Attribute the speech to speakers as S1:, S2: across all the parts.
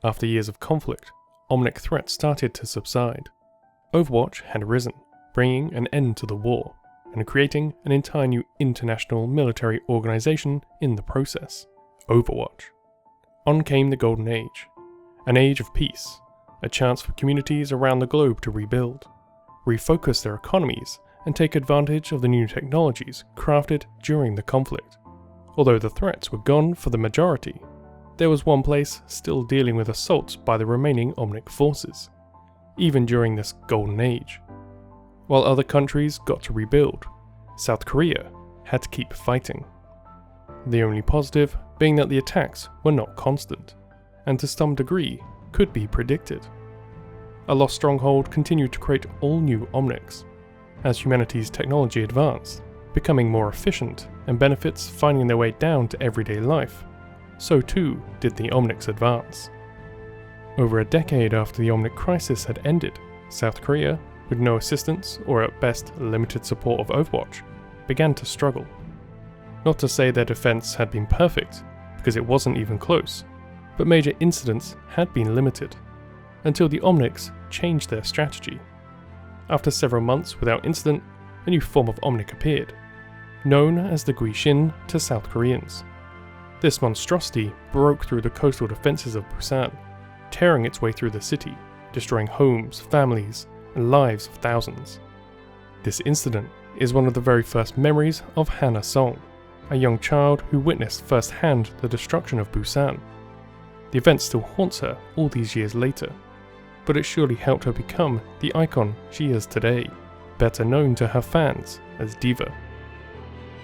S1: After years of conflict, Omnic threats started to subside. Overwatch had risen, bringing an end to the war, and creating an entire new international military organization in the process, Overwatch. On came the Golden Age, an age of peace, a chance for communities around the globe to rebuild, refocus their economies, and take advantage of the new technologies crafted during the conflict. Although the threats were gone for the majority, there was one place still dealing with assaults by the remaining Omnic forces, even during this Golden Age. While other countries got to rebuild, South Korea had to keep fighting. The only positive being that the attacks were not constant, and to some degree could be predicted. A lost stronghold continued to create all new Omnics, as humanity's technology advanced, becoming more efficient and benefits finding their way down to everyday life. So too did the Omnics advance. Over a decade after the Omnic crisis had ended, South Korea, with no assistance or at best limited support of Overwatch, began to struggle. Not to say their defense had been perfect, because it wasn't even close, but major incidents had been limited, until the Omnics changed their strategy. After several months without incident, a new form of Omnic appeared, known as the Guishin to South Koreans. This monstrosity broke through the coastal defences of Busan, tearing its way through the city, destroying homes, families, and lives of thousands. This incident is one of the very first memories of Hannah Song, a young child who witnessed firsthand the destruction of Busan. The event still haunts her all these years later, but it surely helped her become the icon she is today, better known to her fans as D.Va.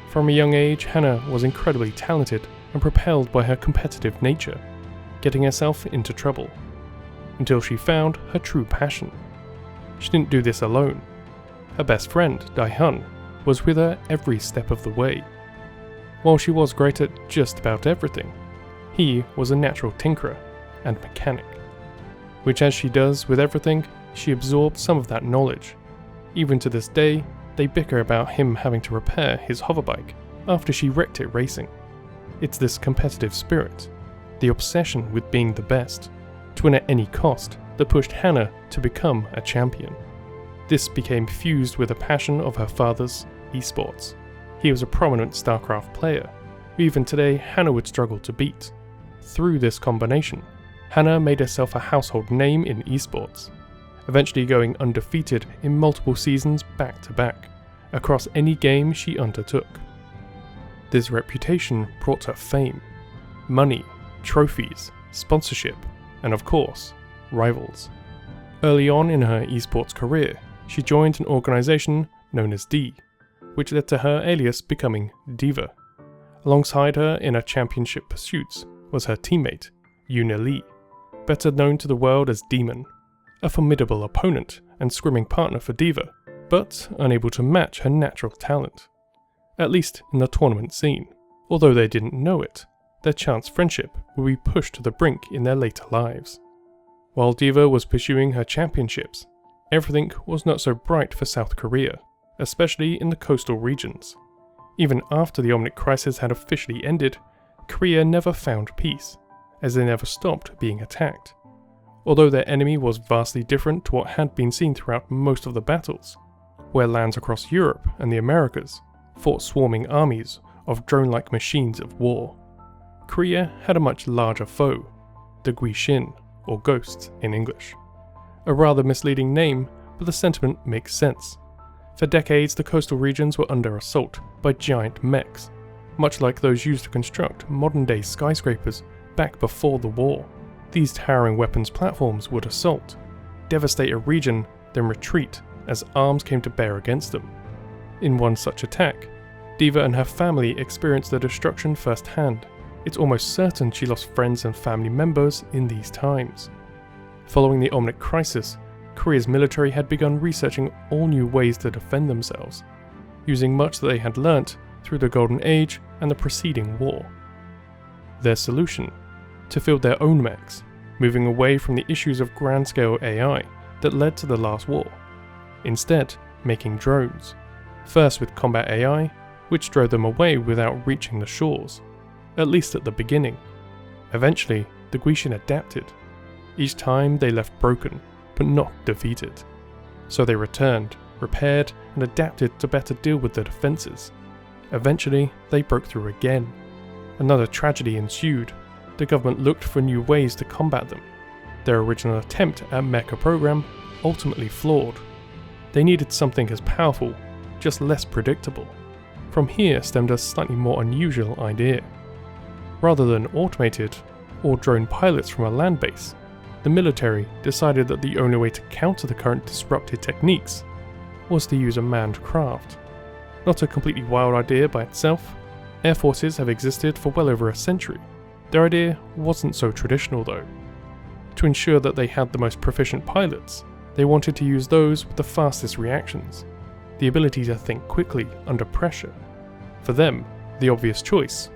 S1: From a young age, Hannah was incredibly talented and propelled by her competitive nature, getting herself into trouble, until she found her true passion. She didn't do this alone. Her best friend, Dae-hun, was with her every step of the way. While she was great at just about everything, he was a natural tinkerer and mechanic, which as she does with everything, she absorbed some of that knowledge. Even to this day, they bicker about him having to repair his hoverbike after she wrecked it racing. It's this competitive spirit, the obsession with being the best, to win at any cost, that pushed Hannah to become a champion. This became fused with a passion of her father's, Esports. He was a prominent StarCraft player, who even today Hannah would struggle to beat. Through this combination, Hannah made herself a household name in Esports, eventually going undefeated in multiple seasons back to back, across any game she undertook. This reputation brought her fame, money, trophies, sponsorship, and of course, rivals. Early on in her esports career, she joined an organisation known as D, which led to her alias becoming D.Va. Alongside her in her championship pursuits was her teammate, Yoona Lee, better known to the world as Demon, a formidable opponent and scrimming partner for D.Va, but unable to match her natural talent. At least in the tournament scene, although they didn't know it, their chance friendship would be pushed to the brink in their later lives. While D.Va was pursuing her championships, everything was not so bright for South Korea, especially in the coastal regions. Even after the Omnic crisis had officially ended, Korea never found peace, as they never stopped being attacked. Although their enemy was vastly different to what had been seen throughout most of the battles, where lands across Europe and the Americas fought swarming armies of drone-like machines of war. Korea had a much larger foe, the Guishin, or Ghosts in English. A rather misleading name, but the sentiment makes sense. For decades, the coastal regions were under assault by giant mechs, much like those used to construct modern-day skyscrapers back before the war. These towering weapons platforms would assault, devastate a region, then retreat as arms came to bear against them. In one such attack, D.Va and her family experienced the destruction firsthand. It's almost certain she lost friends and family members in these times. Following the Omnic crisis, Korea's military had begun researching all new ways to defend themselves, using much that they had learnt through the Golden Age and the preceding war. Their solution? To field their own mechs, moving away from the issues of grand-scale AI that led to the last war. Instead, making drones, first with combat AI, which drove them away without reaching the shores, at least at the beginning. Eventually, the Guishin adapted, Each time they left broken, but not defeated. So they returned, repaired, and adapted to better deal with their defenses. Eventually, they broke through again. Another tragedy ensued. The government looked for new ways to combat them. Their original attempt at mecha program ultimately flawed. They needed something as powerful, just less predictable. From here stemmed a slightly more unusual idea. Rather than automated or drone pilots from a land base, the military decided that the only way to counter the current disrupted techniques was to use a manned craft. Not a completely wild idea by itself. Air forces have existed for well over a century. Their idea wasn't so traditional though. To ensure that they had the most proficient pilots, they wanted to use those with the fastest reactions, the ability to think quickly under pressure. For them, the obvious choice: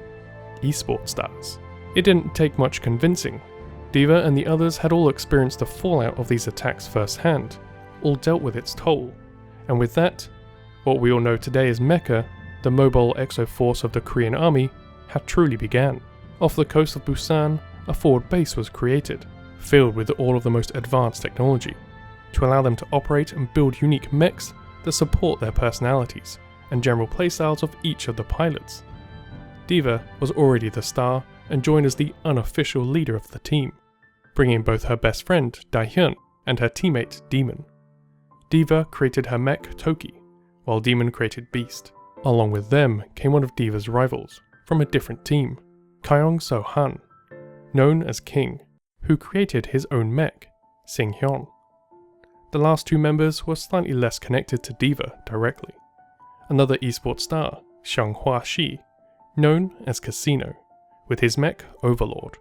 S1: Esports stars. It didn't take much convincing. D.Va and the others had all experienced the fallout of these attacks firsthand, all dealt with its toll, and with that, what we all know today as Mecha, the mobile exo force of the Korean army, had truly began. Off the coast of Busan, a forward base was created, filled with all of the most advanced technology, to allow them to operate and build unique mechs that support their personalities and general playstyles of each of the pilots. D.Va was already the star and joined as the unofficial leader of the team, bringing both her best friend Daehyun and her teammate Demon. D.Va created her Mech Tokki, while Demon created Beast. Along with them came one of D.Va's rivals, from a different team, Kyung So-han, known as King, who created his own mech, Sing-hyun. The last two members were slightly less connected to D.Va directly. Another esports star, Xianghua Shi, known as Casino, with his mech Overlord,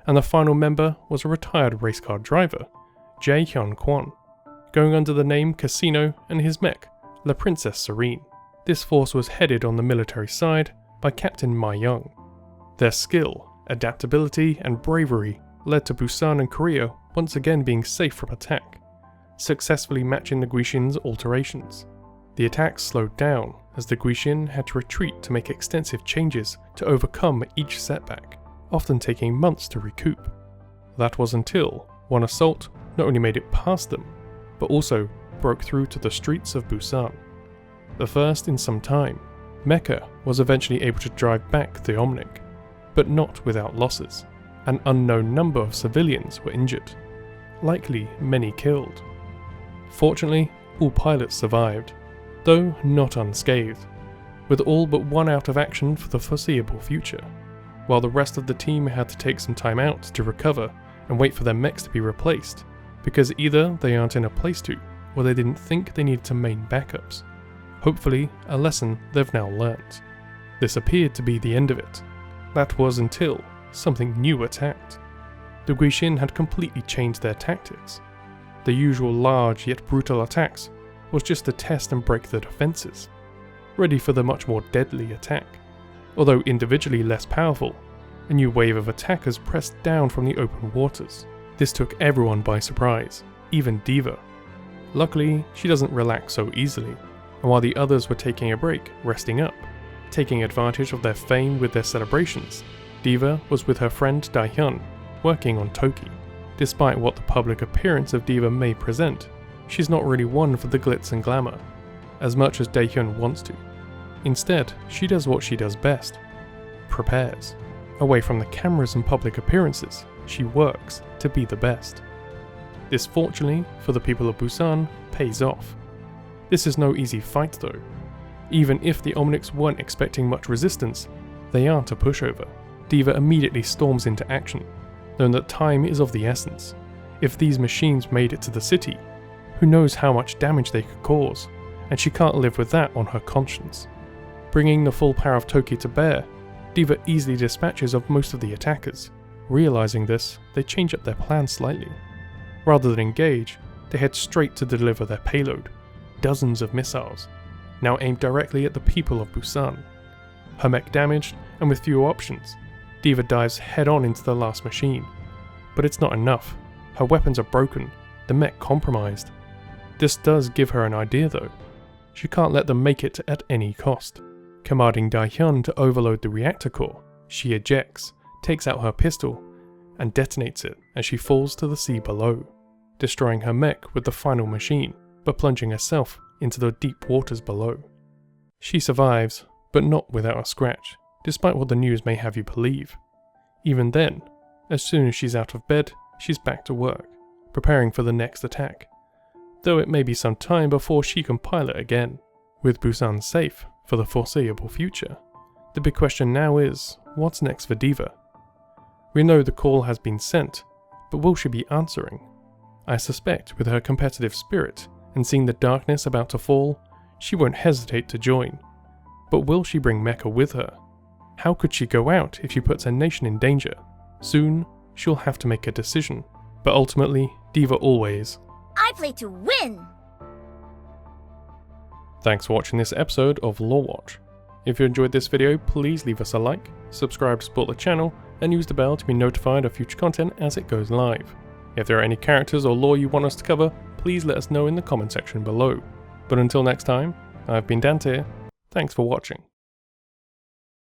S1: and the final member was a retired race car driver, Jae Hyun Kwon, going under the name Casino and his mech, La Princess Serene. This force was headed on the military side by Captain Ma Young. Their skill, adaptability, and bravery led to Busan and Korea once again being safe from attack, successfully matching the Guixin's alterations. The attacks slowed down as the Guixin had to retreat to make extensive changes to overcome each setback, often taking months to recoup. That was until one assault not only made it past them, but also broke through to the streets of Busan. The first in some time, Mecha was eventually able to drive back the Omnic, but not without losses. An unknown number of civilians were injured, likely many killed. Fortunately, all pilots survived, though not unscathed, with all but one out of action for the foreseeable future, while the rest of the team had to take some time out to recover and wait for their mechs to be replaced, because either they aren't in a place to, or they didn't think they needed to main backups. Hopefully, a lesson they've now learnt. This appeared to be the end of it. That was until something new attacked. The Guixin had completely changed their tactics. The usual large yet brutal attacks was just to test and break the defences, ready for the much more deadly attack. Although individually less powerful, a new wave of attackers pressed down from the open waters. This took everyone by surprise, even D.Va. Luckily, she doesn't relax so easily, and while the others were taking a break, resting up, taking advantage of their fame with their celebrations, D.Va was with her friend Daehyun, working on Tokki. Despite what the public appearance of D.Va may present, she's not really one for the glitz and glamour, as much as Daehyun wants to. Instead, she does what she does best: prepares. Away from the cameras and public appearances, she works to be the best. This, fortunately for the people of Busan, pays off. This is no easy fight though. Even if the Omnics weren't expecting much resistance, they aren't a pushover. D.Va immediately storms into action, knowing that time is of the essence. If these machines made it to the city, who knows how much damage they could cause, and she can't live with that on her conscience. Bringing the full power of Tokki to bear, D.Va easily dispatches of most of the attackers. Realizing this, they change up their plan slightly. Rather than engage, they head straight to deliver their payload, dozens of missiles, now aimed directly at the people of Busan. Her mech damaged, and with few options, D.Va dives head-on into the last machine. But it's not enough. Her weapons are broken, the mech compromised. This does give her an idea though. She can't let them make it at any cost. Commanding Daehyun to overload the reactor core, she ejects, takes out her pistol, and detonates it as she falls to the sea below, destroying her mech with the final machine, but plunging herself into the deep waters below. She survives, but not without a scratch, despite what the news may have you believe. Even then, as soon as she's out of bed, she's back to work, preparing for the next attack, though it may be some time before she can pilot again. With Busan safe for the foreseeable future, the big question now is, what's next for D.Va? We know the call has been sent, but will she be answering? I suspect with her competitive spirit and seeing the darkness about to fall, she won't hesitate to join. But will she bring Mecha with her? How could she go out if she puts her nation in danger? Soon, she'll have to make a decision, but ultimately, D.Va always.
S2: I play to win!
S1: Thanks for watching this episode of Lorewatch. If you enjoyed this video, please leave us a like, subscribe to support the channel, and use the bell to be notified of future content as it goes live. If there are any characters or lore you want us to cover, please let us know in the comment section below. But until next time, I've been Dante, thanks for watching.